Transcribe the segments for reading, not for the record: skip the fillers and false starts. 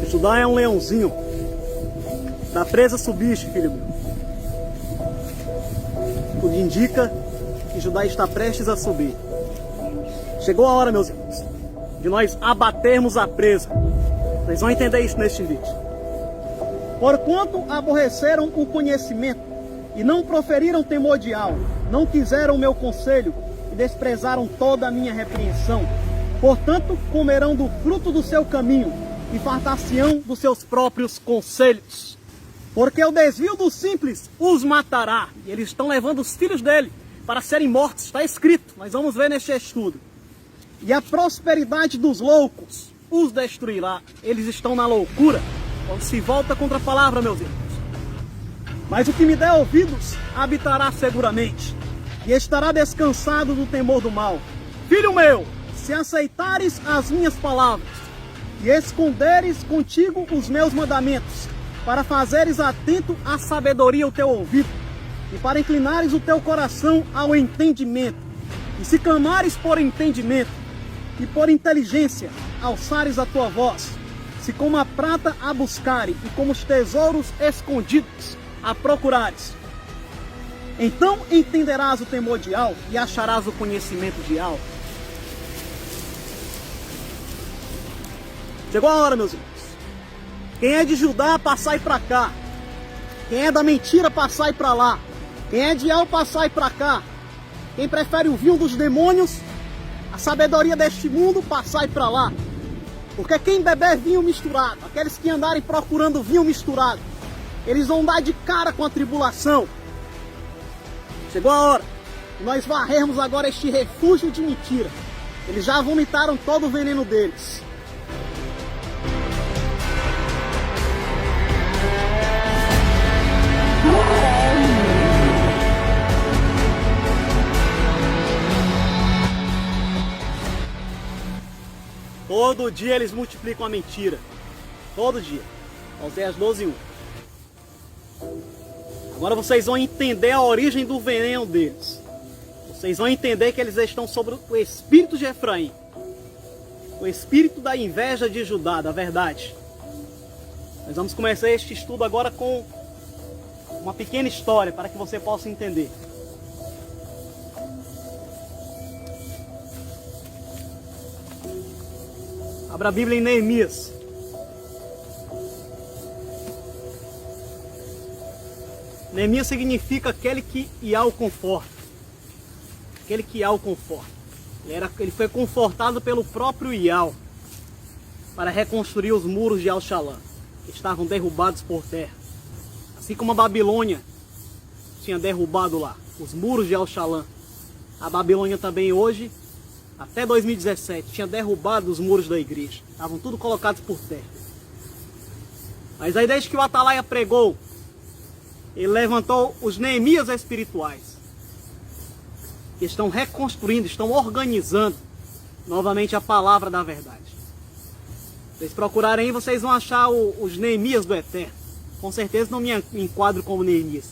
Judá é um leãozinho. Da presa subiste, filho meu. Tudo indica que Judá está prestes a subir. Chegou a hora, meus irmãos, de nós abatermos a presa. Vocês vão entender isso neste vídeo. Porquanto aborreceram o conhecimento e não proferiram temor de alma, não quiseram o meu conselho e desprezaram toda a minha repreensão, portanto comerão do fruto do seu caminho e fartar-se-ão dos seus próprios conselhos. Porque o desvio dos simples os matará. E eles estão levando os filhos dele para serem mortos. Está escrito, nós vamos ver neste estudo. E a prosperidade dos loucos os destruirá. Eles estão na loucura, quando se volta contra a palavra, meus irmãos. Mas o que me der ouvidos habitará seguramente, e estará descansado do temor do mal. Filho meu, se aceitares as minhas palavras, e esconderes contigo os meus mandamentos, para fazeres atento à sabedoria o teu ouvido, e para inclinares o teu coração ao entendimento, e se clamares por entendimento, e por inteligência alçares a tua voz, se como a prata a buscares, e como os tesouros escondidos a procurares, então entenderás o temor de Yahweh e acharás o conhecimento de Yahweh. Chegou a hora, meus irmãos. Quem é de Judá, passai para cá. Quem é da mentira, passai para lá. Quem é de Yahweh, passai para cá. Quem prefere o vinho dos demônios, a sabedoria deste mundo, passai para lá. Porque quem beber vinho misturado, aqueles que andarem procurando vinho misturado, eles vão dar de cara com a tribulação. Chegou a hora de nós varrermos agora este refúgio de mentira. Eles já vomitaram todo o veneno deles. Todo dia eles multiplicam a mentira. Todo dia. Oséias 12:1. Agora vocês vão entender a origem do veneno deles. Vocês vão entender que eles estão sobre o espírito de Efraim. O espírito da inveja de Judá, da verdade. Nós vamos começar este estudo agora com uma pequena história para que você possa entender. Abra a Bíblia em Neemias. Neemias significa aquele que Yahweh conforta. Aquele que Yahweh conforta. Ele foi confortado pelo próprio Yahweh para reconstruir os muros de Al-Shalá, que estavam derrubados por terra. Assim como a Babilônia tinha derrubado lá os muros de Al-Shalá, a Babilônia também hoje, até 2017, tinha derrubado os muros da igreja. Estavam tudo colocados por terra. Mas aí desde que o Atalaia pregou, ele levantou os Neemias espirituais, que estão reconstruindo, estão organizando novamente a palavra da verdade. Se vocês procurarem aí, vocês vão achar os Neemias do Eterno. Com certeza não me enquadro como Neemias.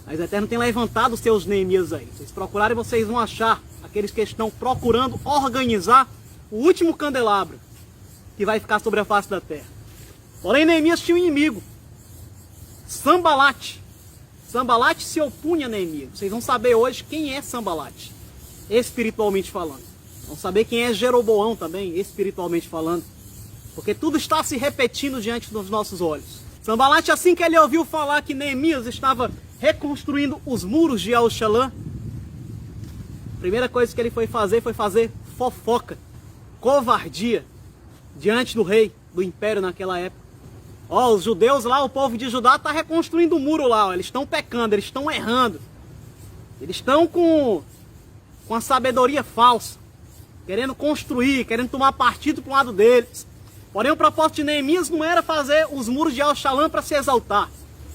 Mas o Eterno tem levantado os seus Neemias aí. Se vocês procurarem, vocês vão achar aqueles que estão procurando organizar o último candelabro que vai ficar sobre a face da terra. Porém, Neemias tinha um inimigo. Sambalate. Sambalate se opunha a Neemias. Vocês vão saber hoje quem é Sambalate, espiritualmente falando. Vão saber quem é Jeroboão também, espiritualmente falando. Porque tudo está se repetindo diante dos nossos olhos. Sambalate, assim que ele ouviu falar que Neemias estava reconstruindo os muros de Al-Shalá, a primeira coisa que ele foi fazer fofoca, covardia, diante do rei, do império naquela época. Ó, os judeus lá, o povo de Judá está reconstruindo o muro lá, ó. Eles estão pecando, eles estão errando. Eles estão com a sabedoria falsa, querendo construir, querendo tomar partido para o lado deles. Porém, o propósito de Neemias não era fazer os muros de Al-Shalá para se exaltar.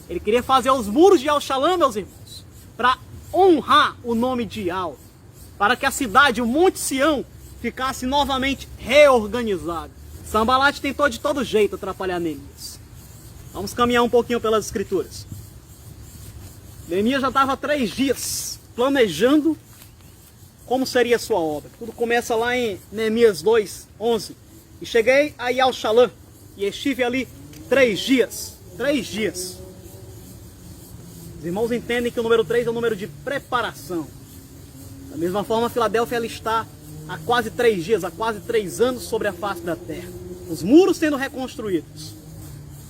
Ele queria fazer os muros de Al-Shalá, meus irmãos, para honrar o nome de Yahweh, para que a cidade, o Monte Sião, ficasse novamente reorganizado. Sambalate tentou de todo jeito atrapalhar Neemias. Vamos caminhar um pouquinho pelas escrituras. Neemias já estava 3 dias planejando como seria a sua obra. Tudo começa lá em Neemias 2:11. E cheguei a Al-Shalá, e estive ali 3 dias. 3 dias. Os irmãos entendem que o número 3 é o número de preparação. Da mesma forma, Filadélfia ela está há quase 3 dias, há quase 3 anos sobre a face da terra. Os muros sendo reconstruídos.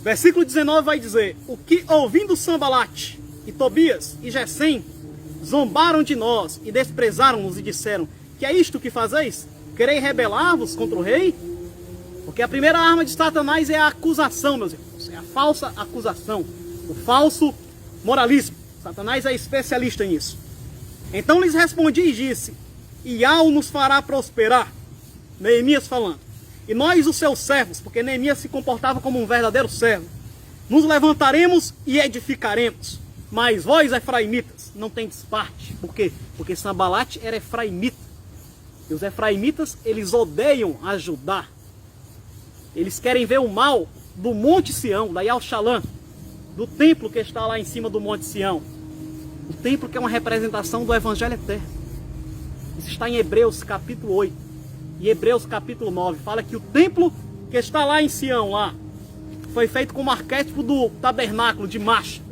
Versículo 19 vai dizer: o que ouvindo Sambalate e Tobias e Gesem zombaram de nós e desprezaram-nos e disseram: que é isto que fazeis? Quereis rebelar-vos contra o rei? Porque a primeira arma de Satanás é a acusação, meus irmãos. É a falsa acusação. O falso moralismo. Satanás é especialista nisso. Então lhes respondi e disse: Iau nos fará prosperar. Neemias falando. E nós, os seus servos, porque Neemias se comportava como um verdadeiro servo, nos levantaremos e edificaremos. Mas vós, efraimitas, não tendes parte. Por quê? Porque Sambalate era efraimita. E os efraimitas, eles odeiam a Judá. Eles querem ver o mal do Monte Sião, da Yal-Shalom, do templo que está lá em cima do Monte Sião. O templo que é uma representação do Evangelho Eterno. Isso está em Hebreus capítulo 8 e Hebreus capítulo 9. Fala que o templo que está lá em Sião, lá, foi feito como arquétipo do tabernáculo de Masha.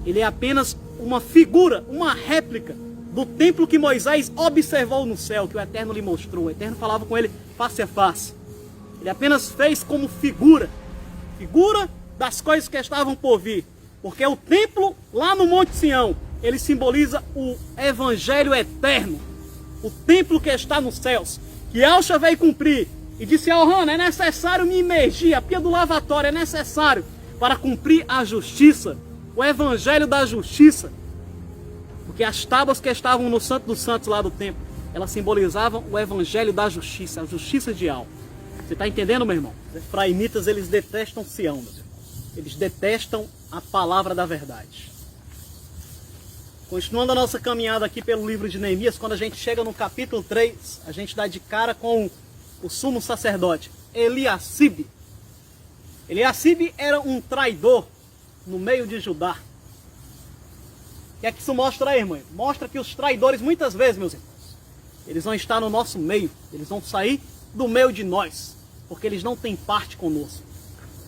Ele é apenas uma figura, uma réplica do templo que Moisés observou no céu, que o Eterno lhe mostrou. O Eterno falava com ele face a face. Ele apenas fez como figura das coisas que estavam por vir. Porque o templo lá no Monte Sião, ele simboliza o Evangelho Eterno. O templo que está nos céus. Que Elcha veio cumprir e disse: Hana, é necessário me imergir, a pia do lavatório é necessário para cumprir a justiça, o Evangelho da justiça. Porque as tábuas que estavam no Santo dos Santos lá do templo, elas simbolizavam o Evangelho da justiça, a justiça de Al. Você está entendendo, meu irmão? Os efraimitas, eles detestam Sião, meus irmãos. Eles detestam a palavra da verdade. Continuando a nossa caminhada aqui pelo livro de Neemias, quando a gente chega no capítulo 3, a gente dá de cara com o sumo sacerdote, Eliacibe. Eliacibe era um traidor no meio de Judá. O que é que isso mostra aí, irmão? Mostra que os traidores, muitas vezes, meus irmãos, eles vão estar no nosso meio, eles vão sair do meio de nós, porque eles não têm parte conosco.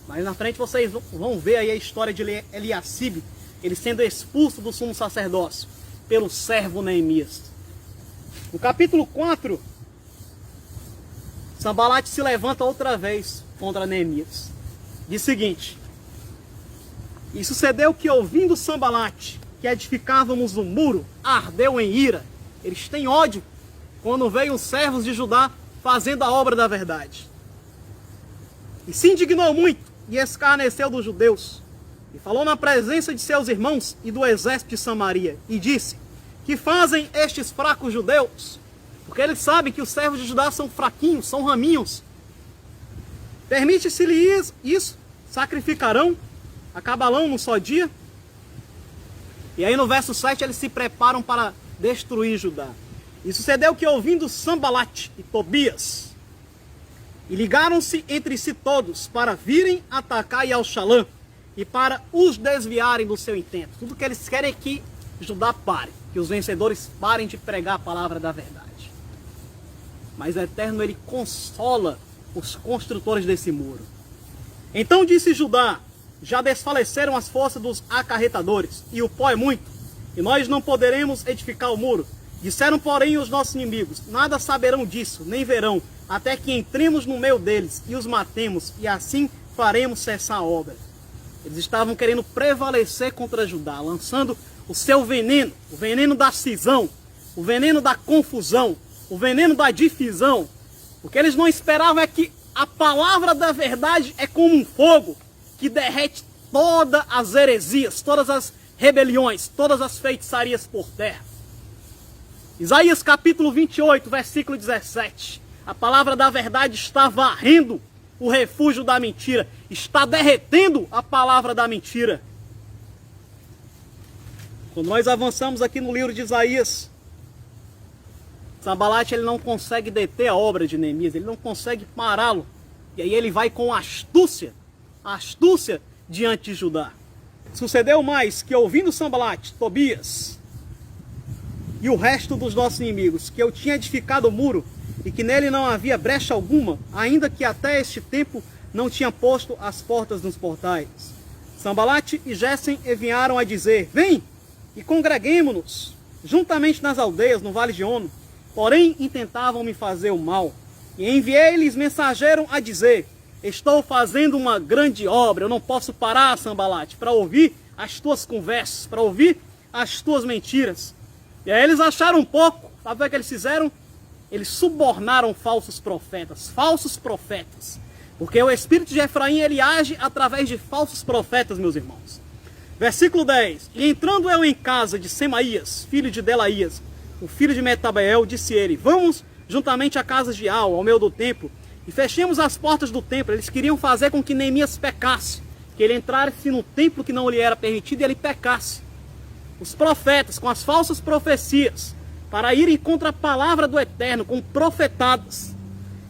Mas na frente vocês vão ver aí a história de Eliacibe, ele sendo expulso do sumo sacerdócio pelo servo Neemias. No capítulo 4, Sambalate se levanta outra vez contra Neemias. Diz o seguinte: e sucedeu que, ouvindo Sambalate que edificávamos o muro, ardeu em ira. Eles têm ódio quando veem os servos de Judá fazendo a obra da verdade. E se indignou muito e escarneceu dos judeus. E falou na presença de seus irmãos e do exército de Samaria. E disse: que fazem estes fracos judeus? Porque eles sabem que os servos de Judá são fraquinhos, são raminhos. Permite-se-lhes isso? Sacrificarão? Acabarão num só dia? E aí no verso 7 eles se preparam para destruir Judá. E sucedeu que, ouvindo Sambalate e Tobias, e ligaram-se entre si todos para virem atacar Yal-Shalom e para os desviarem do seu intento. Tudo que eles querem é que Judá pare, que os vencedores parem de pregar a palavra da verdade. Mas o Eterno, ele consola os construtores desse muro. Então disse Judá: já desfaleceram as forças dos acarretadores, e o pó é muito, e nós não poderemos edificar o muro. Disseram, porém, os nossos inimigos: nada saberão disso, nem verão, até que entremos no meio deles e os matemos, e assim faremos cessar a obra. Eles estavam querendo prevalecer contra Judá, lançando o seu veneno, o veneno da cisão, o veneno da confusão, o veneno da divisão. O que eles não esperavam é que a palavra da verdade é como um fogo que derrete todas as heresias, todas as rebeliões, todas as feitiçarias por terra. Isaías capítulo 28, versículo 17. A palavra da verdade está varrendo o refúgio da mentira, está derretendo a palavra da mentira. Quando nós avançamos aqui no livro de Isaías, Sambalate, ele não consegue deter a obra de Neemias, ele não consegue pará-lo. E aí ele vai com astúcia diante de Judá. Sucedeu mais que, ouvindo Sambalate, Tobias e o resto dos nossos inimigos, que eu tinha edificado o muro e que nele não havia brecha alguma, ainda que até este tempo não tinha posto as portas nos portais. Sambalate e Gessem enviaram a dizer: vem e congreguemo-nos juntamente nas aldeias, no vale de Ono. Porém, intentavam me fazer o mal. E enviei-lhes mensageiro a dizer: estou fazendo uma grande obra, eu não posso parar, Sambalate, para ouvir as tuas conversas, para ouvir as tuas mentiras. E aí eles acharam um pouco, sabe o que eles fizeram? Eles subornaram falsos profetas, porque o espírito de Efraim, ele age através de falsos profetas, meus irmãos. Versículo 10. E entrando eu em casa de Semaías, filho de Delaías, o filho de Metabeel, disse ele: vamos juntamente à casa de Al, ao meio do templo, e fechemos as portas do templo. Eles queriam fazer com que Neemias pecasse, que ele entrasse no templo que não lhe era permitido e ele pecasse. Os profetas, com as falsas profecias, para irem contra a palavra do Eterno, com profetadas.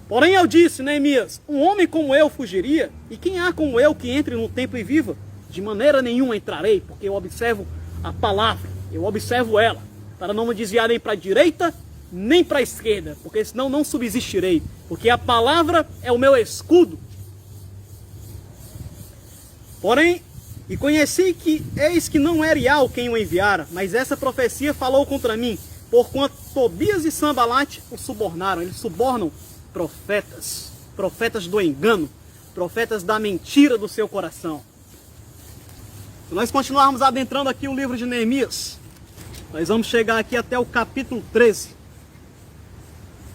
Porém eu disse: Neemias, um homem como eu fugiria? E quem há como eu que entre no templo e viva? De maneira nenhuma entrarei, porque eu observo a palavra, eu observo ela, para não me desviar nem para a direita, nem para a esquerda, porque senão não subsistirei, porque a palavra é o meu escudo. Porém, e conheci que eis que não era Ial quem o enviara, mas essa profecia falou contra mim, porquanto Tobias e Sambalate o subornaram. Eles subornam profetas, profetas do engano, profetas da mentira do seu coração. Se nós continuarmos adentrando aqui o livro de Neemias, nós vamos chegar aqui até o capítulo 13.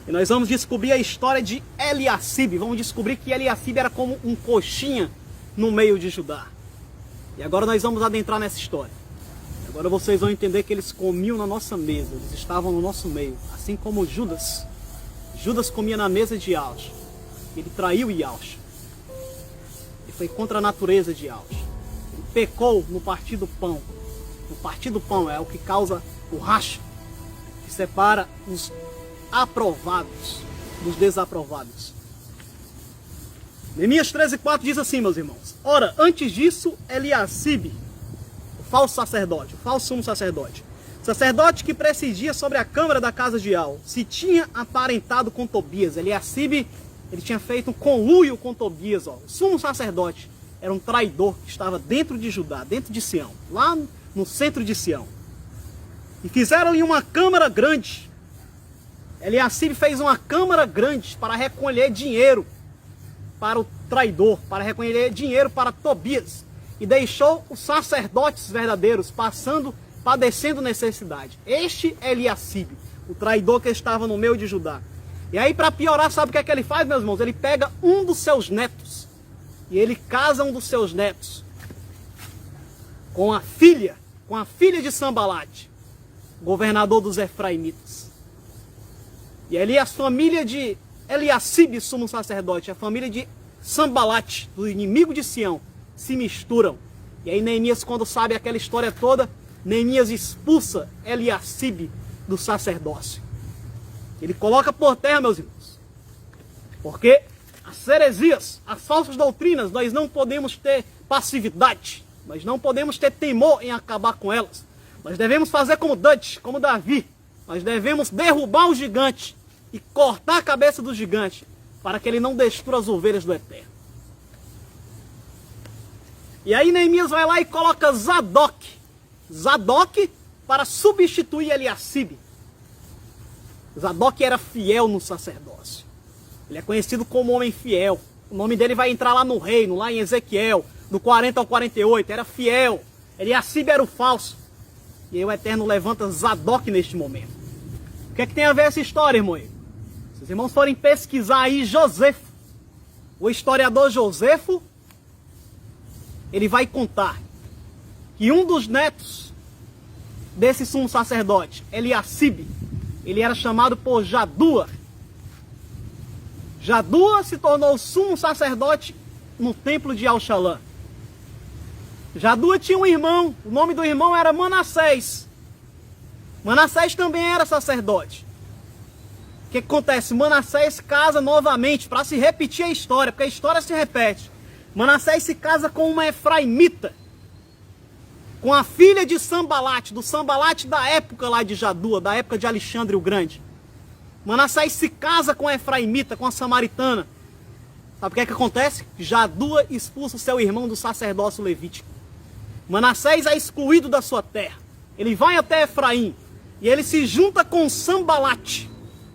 E nós vamos descobrir a história de Eliacibe. Vamos descobrir que Eliacibe era como um coxinha no meio de Judá. E agora nós vamos adentrar nessa história. Agora vocês vão entender que eles comiam na nossa mesa. Eles estavam no nosso meio. Assim como Judas. Judas comia na mesa de Yaush. Ele traiu Yaush. Ele foi contra a natureza de Yaush. Ele pecou no partir do pão. O partir do pão é o que causa o racha, que separa os aprovados dos desaprovados. Neemias 13:4 diz assim, meus irmãos: ora, antes disso, Eliacibe, o falso sacerdote, o falso sumo sacerdote, sacerdote que presidia sobre a câmara da casa de Al, se tinha aparentado com Tobias. Eliacibe, ele tinha feito um conluio com Tobias. O sumo sacerdote era um traidor que estava dentro de Judá, dentro de Sião, lá no centro de Sião. E fizeram-lhe uma câmara grande. Eliacibe fez uma câmara grande para recolher dinheiro para o traidor, para recolher dinheiro para Tobias. E deixou os sacerdotes verdadeiros padecendo necessidade. Este é Eliacibe, o traidor que estava no meio de Judá. E aí, para piorar, sabe o que é que ele faz, meus irmãos? Ele pega um dos seus netos e ele casa um dos seus netos com a filha de Sambalate, governador dos Efraimitas. E ali a família de Eliacibe, sumo sacerdote, a família de Sambalate, do inimigo de Sião, se misturam. E aí Neemias, quando sabe aquela história toda, Neemias expulsa Eliacibe do sacerdócio. Ele coloca por terra, meus irmãos. Porque as heresias, as falsas doutrinas, nós não podemos ter passividade. Nós não podemos ter temor em acabar com elas. Nós devemos fazer como Dutch, como Davi. Nós devemos derrubar o gigante e cortar a cabeça do gigante, para que ele não destrua as ovelhas do Eterno. E aí Neemias vai lá e coloca Zadok para substituir Eliacibe. Zadok era fiel no sacerdócio. Ele é conhecido como homem fiel. O nome dele vai entrar lá no reino, lá em Ezequiel, do 40 ao 48. Era fiel. Eliacibe era o falso. E aí o Eterno levanta Zadok neste momento. O que é que tem a ver essa história, irmão? Se os irmãos forem pesquisar aí Josefo, o historiador Josefo, ele vai contar que um dos netos desse sumo sacerdote, Eliacibe, ele era chamado por Jadua. Jadua se tornou sumo sacerdote no templo de Al-Shalã. Jadua tinha um irmão, o nome do irmão era Manassés. Manassés também era sacerdote. O que acontece? Manassés casa novamente, para se repetir a história, porque a história se repete. Manassés se casa com uma efraimita, com a filha de Sambalate, do Sambalate da época lá de Jadua, da época de Alexandre o Grande. Manassés se casa com a efraimita, com a samaritana. Sabe o que é que acontece? Jadua expulsa o seu irmão do sacerdócio levítico. Manassés é excluído da sua terra. Ele vai até Efraim e ele se junta com Sambalate,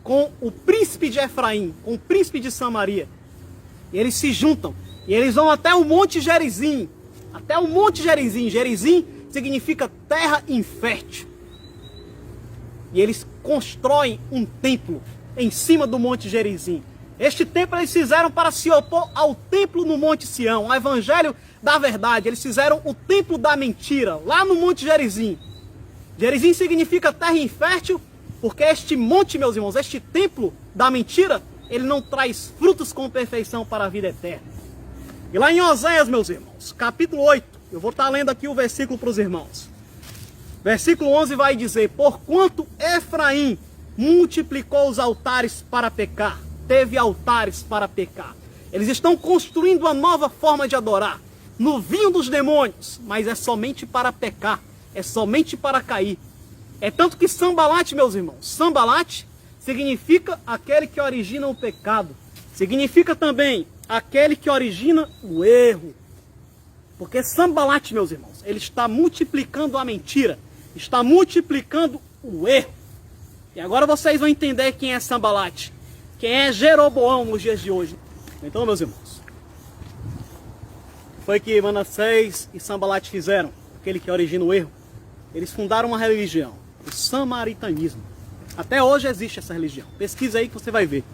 com o príncipe de Efraim, com o príncipe de Samaria. E eles se juntam e eles vão até o Monte Gerizim. Até o Monte Gerizim. Gerizim significa terra infértil. E eles constroem um templo em cima do Monte Gerizim. Este templo eles fizeram para se opor ao templo no Monte Sião, ao evangelho da verdade. Eles fizeram o templo da mentira, lá no Monte Gerizim. Gerizim significa terra infértil, porque este monte, meus irmãos, este templo da mentira, ele não traz frutos com perfeição para a vida eterna. E lá em Oséias, meus irmãos, capítulo 8, eu vou estar lendo aqui o versículo para os irmãos. Versículo 11 vai dizer: porquanto Efraim multiplicou os altares para pecar, teve altares para pecar. Eles estão construindo uma nova forma de adorar, no vinho dos demônios, mas é somente para pecar, é somente para cair. É tanto que Sambalate, meus irmãos, Sambalate significa aquele que origina o pecado, significa também aquele que origina o erro. Porque Sambalate, meus irmãos, ele está multiplicando a mentira, está multiplicando o erro. E agora vocês vão entender quem é Sambalate, quem é Jeroboão nos dias de hoje. Então, meus irmãos, foi que Manassés e Sambalate fizeram, aquele que origina o erro. Eles fundaram uma religião, o samaritanismo. Até hoje existe essa religião. Pesquisa aí que você vai ver.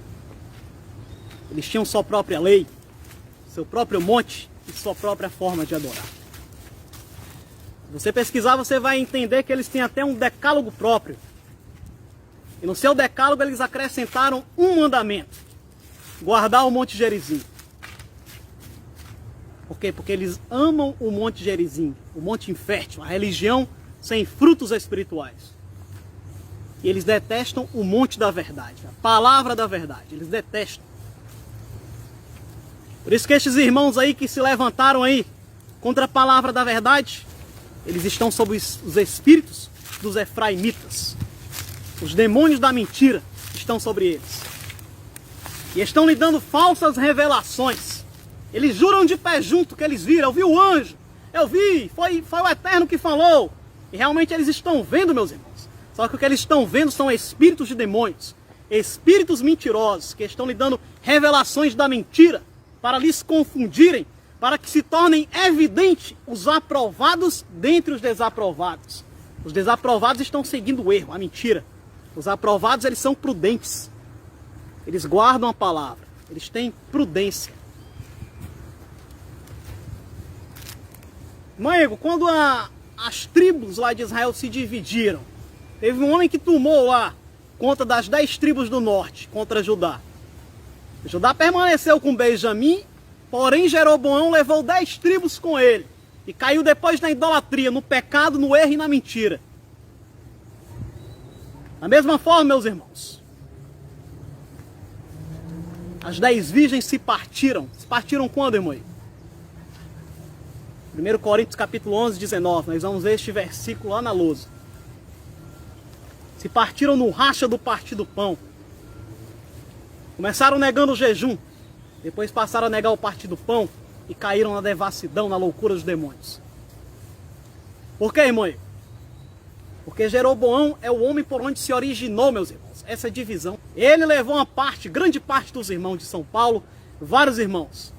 Eles tinham sua própria lei, seu próprio monte e sua própria forma de adorar. Se você pesquisar, você vai entender que eles têm até um decálogo próprio. E no seu decálogo eles acrescentaram um mandamento: guardar o Monte Gerizim. Por quê? Porque eles amam o Monte Gerizim, o Monte Infértil, a religião sem frutos espirituais. E eles detestam o Monte da Verdade, a palavra da verdade. Eles detestam. Por isso que estes irmãos aí que se levantaram aí contra a palavra da verdade, eles estão sob os espíritos dos efraimitas. Os demônios da mentira estão sobre eles. E estão lhe dando falsas revelações. Eles juram de pé junto que eles viram. Eu vi o anjo. Eu vi. Foi o Eterno que falou. E realmente eles estão vendo, meus irmãos. Só que o que eles estão vendo são espíritos de demônios. Espíritos mentirosos que estão lhe dando revelações da mentira para lhes confundirem, para que se tornem evidentes os aprovados dentre os desaprovados. Os desaprovados estão seguindo o erro, a mentira. Os aprovados, eles são prudentes. Eles guardam a palavra. Eles têm prudência. Mãe, quando as tribos lá de Israel se dividiram, teve um homem que tomou lá conta das 10 tribos do norte contra Judá. Judá permaneceu com Benjamim, porém Jeroboão levou 10 tribos com ele. E caiu depois na idolatria, no pecado, no erro e na mentira. Da mesma forma, meus irmãos, as 10 virgens se partiram. Se partiram quando, irmão? 1 Coríntios capítulo 11, 19. Nós vamos ver este versículo lá na lousa. Se partiram no racha do partir do pão. Começaram negando o jejum. Depois passaram a negar o partir do pão. E caíram na devassidão, na loucura dos demônios. Por quê, irmão? Porque Jeroboão é o homem por onde se originou, meus irmãos, essa divisão. Ele levou uma parte, grande parte dos irmãos de São Paulo, vários irmãos,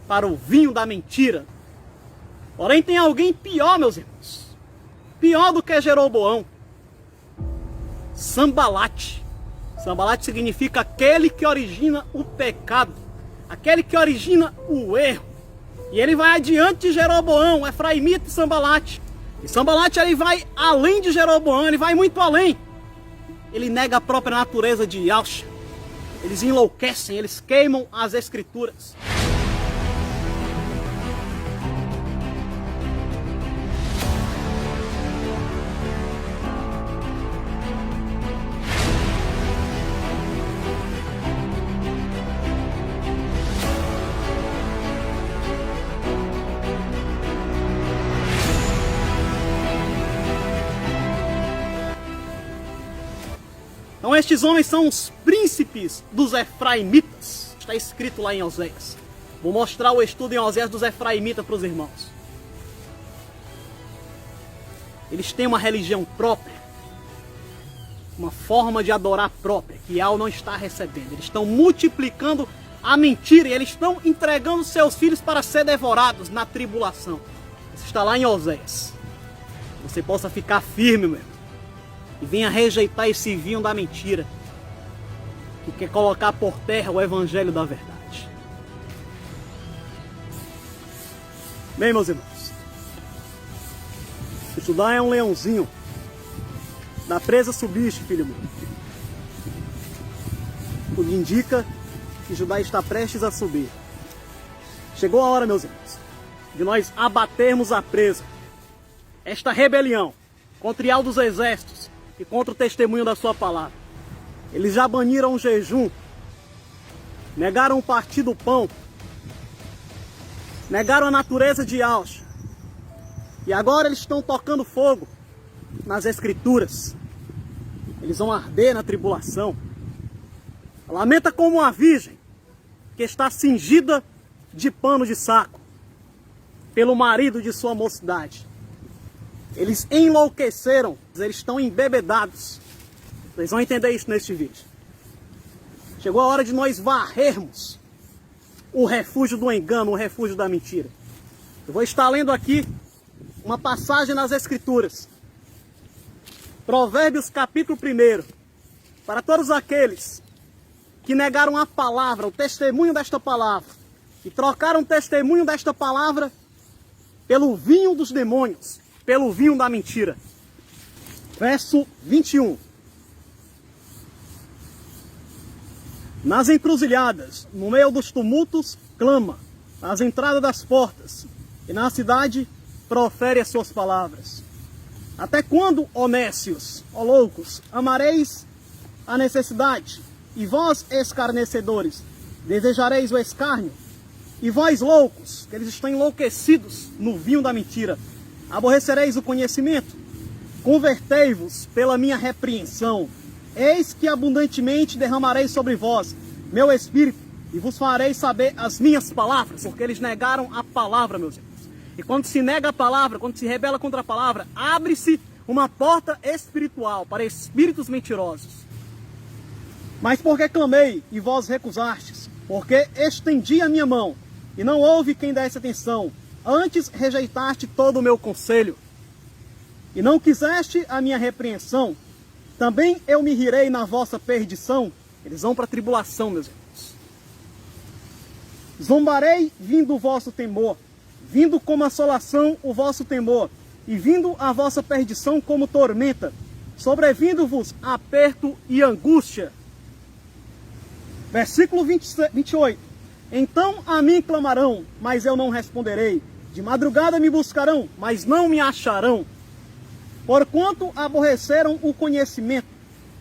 para o vinho da mentira. Porém tem alguém pior, meus irmãos, pior do que Jeroboão. Sambalate. Sambalate significa aquele que origina o pecado, aquele que origina o erro. E ele vai adiante de Jeroboão, Efraimita e Sambalate. E Sambalate, ele vai além de Jeroboão, ele vai muito além. Ele nega a própria natureza de Yahshua. Eles enlouquecem, eles queimam as escrituras. Então estes homens são os príncipes dos efraimitas. Está escrito lá em Oséias. Vou mostrar o estudo em Oséias dos Efraimitas para os irmãos. Eles têm uma religião própria, uma forma de adorar própria, que Al não está recebendo. Eles estão multiplicando a mentira e eles estão entregando seus filhos para ser devorados na tribulação. Isso está lá em Oséias. Você possa ficar firme, meu, e venha rejeitar esse vinho da mentira, que quer colocar por terra o evangelho da verdade. Bem, meus irmãos, Judá é um leãozinho. Da presa subiste, filho meu. Tudo indica que Judá está prestes a subir. Chegou a hora, meus irmãos, de nós abatermos a presa. Esta rebelião contra Al dos exércitos e contra o testemunho da sua palavra. Eles já baniram o jejum, negaram o partir do pão, negaram a natureza de Al. E agora eles estão tocando fogo nas escrituras. Eles vão arder na tribulação. Lamenta como uma virgem que está cingida de pano de saco pelo marido de sua mocidade. Eles enlouqueceram, eles estão embebedados. Vocês vão entender isso neste vídeo. Chegou a hora de nós varrermos o refúgio do engano, o refúgio da mentira. Eu vou estar lendo aqui uma passagem nas Escrituras. Provérbios capítulo 1. Para todos aqueles que negaram a palavra, o testemunho desta palavra, e trocaram o testemunho desta palavra pelo vinho dos demônios, pelo vinho da mentira. Verso 21. Nas encruzilhadas, no meio dos tumultos, clama, às entradas das portas, e na cidade profere as suas palavras. Até quando, ó nécios, ó loucos, amareis a necessidade, e vós, escarnecedores, desejareis o escárnio? E vós, loucos, que eles estão enlouquecidos no vinho da mentira, aborrecereis o conhecimento? Convertei-vos pela minha repreensão. Eis que abundantemente derramarei sobre vós meu espírito, e vos farei saber as minhas palavras, porque eles negaram a palavra, meus irmãos. E quando se nega a palavra, quando se rebela contra a palavra, abre-se uma porta espiritual para espíritos mentirosos. Mas porque clamei e vós recusastes, porque estendi a minha mão e não houve quem desse atenção, antes rejeitaste todo o meu conselho e não quiseste a minha repreensão, também eu me rirei na vossa perdição. Eles vão para a tribulação, meus irmãos. Zombarei vindo o vosso temor, vindo como assolação o vosso temor, e vindo a vossa perdição como tormenta, sobrevindo-vos aperto e angústia. Versículo 28. Então a mim clamarão, mas eu não responderei. De madrugada me buscarão, mas não me acharão. Porquanto aborreceram o conhecimento,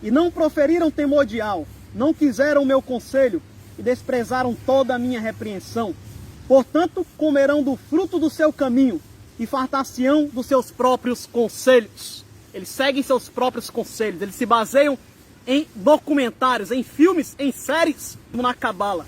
e não proferiram temor de Al, não quiseram o meu conselho, e desprezaram toda a minha repreensão. Portanto, comerão do fruto do seu caminho, e fartar-se-ão dos seus próprios conselhos. Eles seguem seus próprios conselhos, eles se baseiam em documentários, em filmes, em séries, como na Cabala.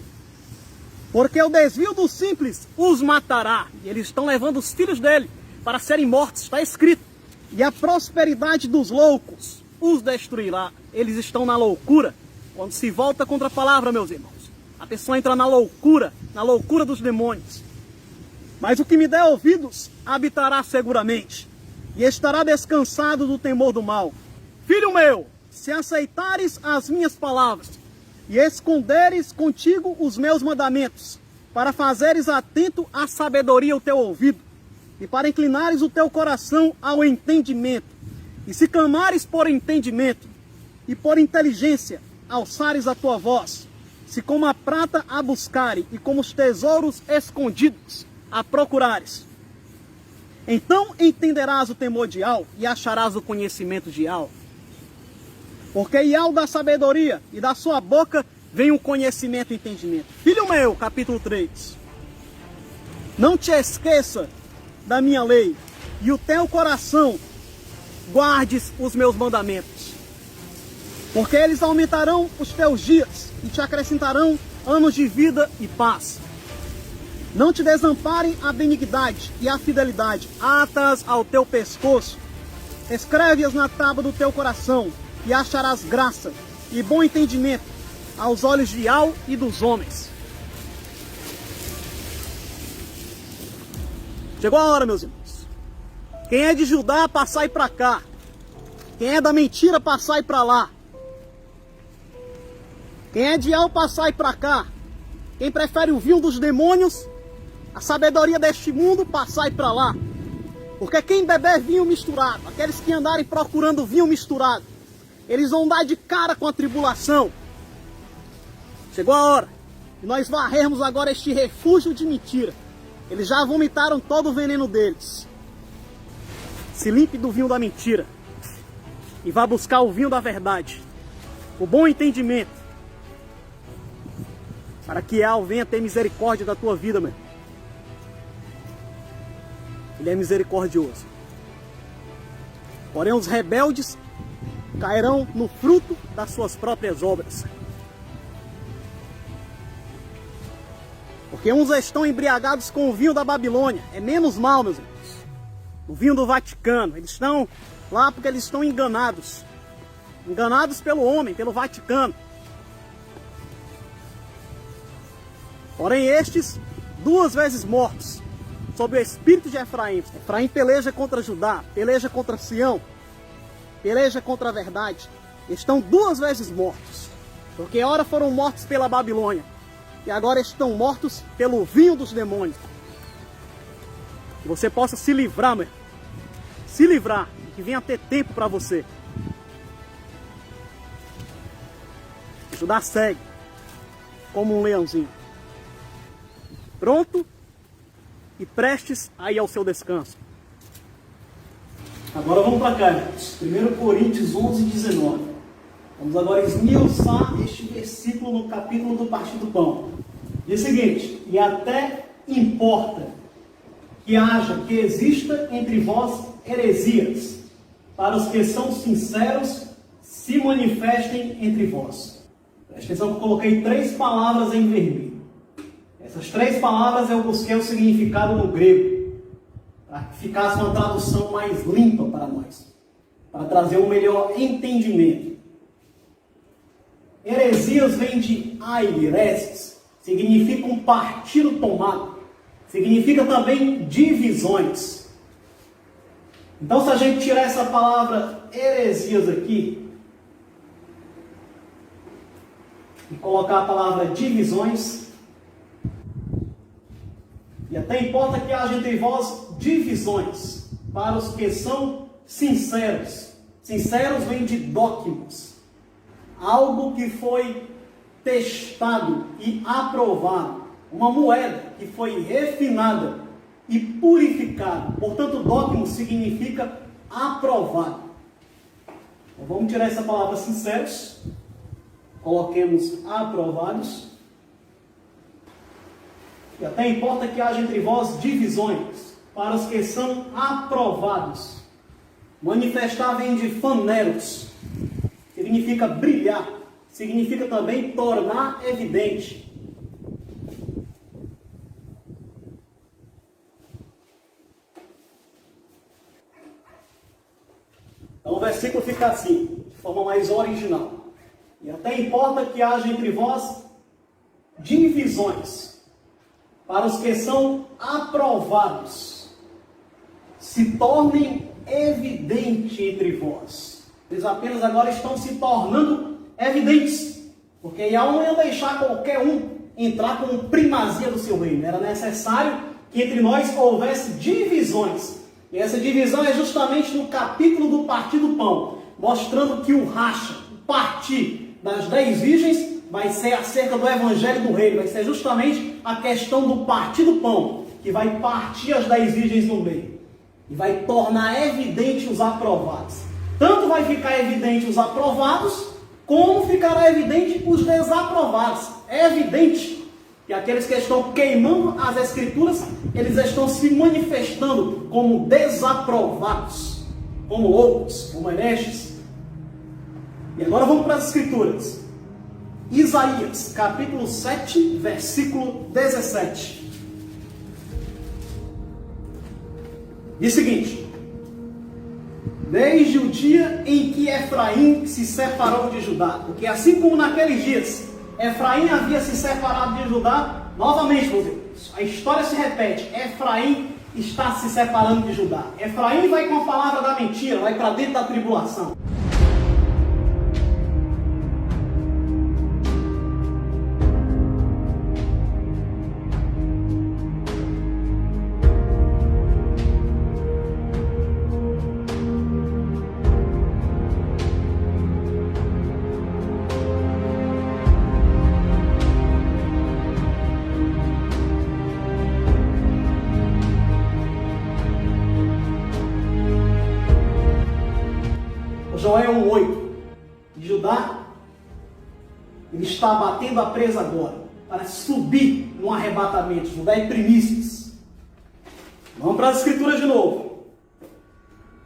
Porque o desvio dos simples os matará. E eles estão levando os filhos dele para serem mortos, está escrito. E a prosperidade dos loucos os destruirá. Eles estão na loucura. Quando se volta contra a palavra, meus irmãos, a pessoa entra na loucura dos demônios. Mas o que me der ouvidos habitará seguramente, e estará descansado do temor do mal. Filho meu, se aceitares as minhas palavras, e esconderes contigo os meus mandamentos, para fazeres atento à sabedoria o teu ouvido, e para inclinares o teu coração ao entendimento, e se clamares por entendimento, e por inteligência alçares a tua voz, se como a prata a buscares, e como os tesouros escondidos a procurares, então entenderás o temor de Al, e acharás o conhecimento de Al. Porque Al da sabedoria, e da sua boca vem o conhecimento e entendimento. Filho meu, capítulo 3. Não te esqueça da minha lei, e o teu coração guardes os meus mandamentos. Porque eles aumentarão os teus dias, e te acrescentarão anos de vida e paz. Não te desamparem a benignidade e a fidelidade, atas ao teu pescoço, escreve-as na tábua do teu coração, e acharás graça e bom entendimento aos olhos de Al e dos homens. Chegou a hora, meus irmãos. Quem é de Judá, passai para cá. Quem é da mentira, passai para lá. Quem é de Al, passai para cá. Quem prefere o vinho dos demônios, a sabedoria deste mundo, passai para lá. Porque quem beber vinho misturado, aqueles que andarem procurando vinho misturado, eles vão dar de cara com a tribulação. Chegou a hora de nós varrermos agora este refúgio de mentira. Eles já vomitaram todo o veneno deles. Se limpe do vinho da mentira e vá buscar o vinho da verdade, o bom entendimento, para que Al venha ter misericórdia da tua vida, meu. Ele é misericordioso. Porém, os rebeldes cairão no fruto das suas próprias obras. Porque uns estão embriagados com o vinho da Babilônia. É menos mal, meus irmãos. O vinho do Vaticano. Eles estão lá porque eles estão enganados. Enganados pelo homem, pelo Vaticano. Porém, estes, 2 vezes mortos, sob o espírito de Efraim. Efraim peleja contra Judá, peleja contra Sião, peleja contra a verdade. Estão 2 vezes mortos. Porque ora foram mortos pela Babilônia, e agora estão mortos pelo vinho dos demônios. Que você possa se livrar, meu. Se livrar, que venha ter tempo para você. Judá segue como um leãozinho, pronto e prestes a ir ao seu descanso. Agora vamos para cá, irmãos. 1 Coríntios 11, 19. Vamos agora esmiuçar este versículo no capítulo do Partir do Pão. Diz o seguinte: e até importa que exista entre vós heresias, para os que são sinceros se manifestem entre vós. Presta atenção que eu coloquei 3 palavras em vermelho. Essas 3 palavras eu busquei o significado no grego, para que ficasse uma tradução mais limpa para nós, para trazer um melhor entendimento. Heresias vem de aireses, significa um partido tomado, significa também divisões. Então, se a gente tirar essa palavra heresias aqui e colocar a palavra divisões, e até importa que haja entre vós divisões, para os que são sinceros. Sinceros vem de dóquimos, algo que foi testado e aprovado, uma moeda que foi refinada e purificada. Portanto, dóquimos significa aprovado. Então, vamos tirar essa palavra sinceros, coloquemos aprovados. E até importa que haja entre vós divisões, para os que são aprovados. Manifestar vem de faneros, significa brilhar, significa também tornar evidente. Então o versículo fica assim, de forma mais original. E até importa que haja entre vós divisões, para os que são aprovados, se tornem evidente entre vós. Eles apenas agora estão se tornando evidentes, porque Yahweh não ia deixar qualquer um entrar com primazia do seu reino. Era necessário que entre nós houvesse divisões. E essa divisão é justamente no capítulo do Partir do Pão, mostrando que o racha, o partir das 10 virgens, vai ser acerca do evangelho do reino. Vai ser justamente a questão do partir do pão, que vai partir as 10 virgens no meio e vai tornar evidente os aprovados. Tanto vai ficar evidente os aprovados, como ficará evidente os desaprovados. É evidente que aqueles que estão queimando as escrituras, eles estão se manifestando como desaprovados, como loucos, como hereges. E agora vamos para as escrituras. Isaías, capítulo 7, versículo 17. Diz o seguinte: desde o dia em que Efraim se separou de Judá, porque assim como naqueles dias Efraim havia se separado de Judá, novamente, meus irmãos, a história se repete. Efraim está se separando de Judá. Efraim vai com a palavra da mentira, vai para dentro da tribulação. Joel 1,8. Judá, ele está batendo a presa agora, para subir no arrebatamento. Judá é primícias. Vamos para as escrituras de novo.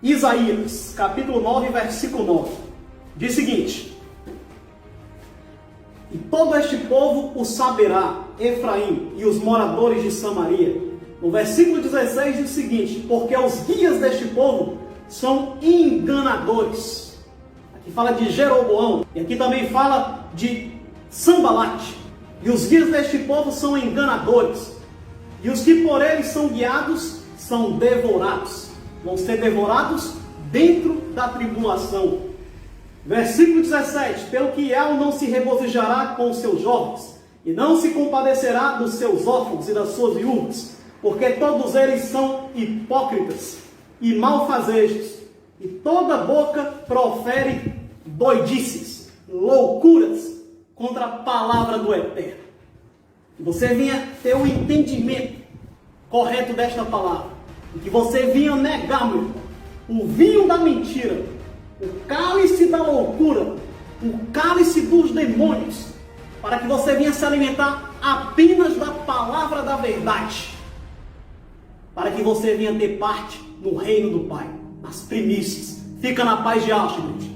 Isaías, capítulo 9, versículo 9. Diz o seguinte: e todo este povo o saberá, Efraim e os moradores de Samaria. No versículo 16 diz o seguinte: porque os guias deste povo são enganadores. Aqui fala de Jeroboão, e aqui também fala de Sambalate. E os guias deste povo são enganadores, e os que por eles são guiados são devorados. Vão ser devorados dentro da tribulação. Versículo 17: pelo que El não se regozijará com os seus jovens, e não se compadecerá dos seus órfãos e das suas viúvas, porque todos eles são hipócritas e malfazejos, e toda boca profere doidices, loucuras contra a palavra do Eterno. Que você venha ter o entendimento correto desta palavra, e que você venha negar, meu irmão, o vinho da mentira, o cálice da loucura, o cálice dos demônios, para que você venha se alimentar apenas da palavra da verdade, para que você venha ter parte no reino do Pai, as primícias. Fica na paz de Auschwitz.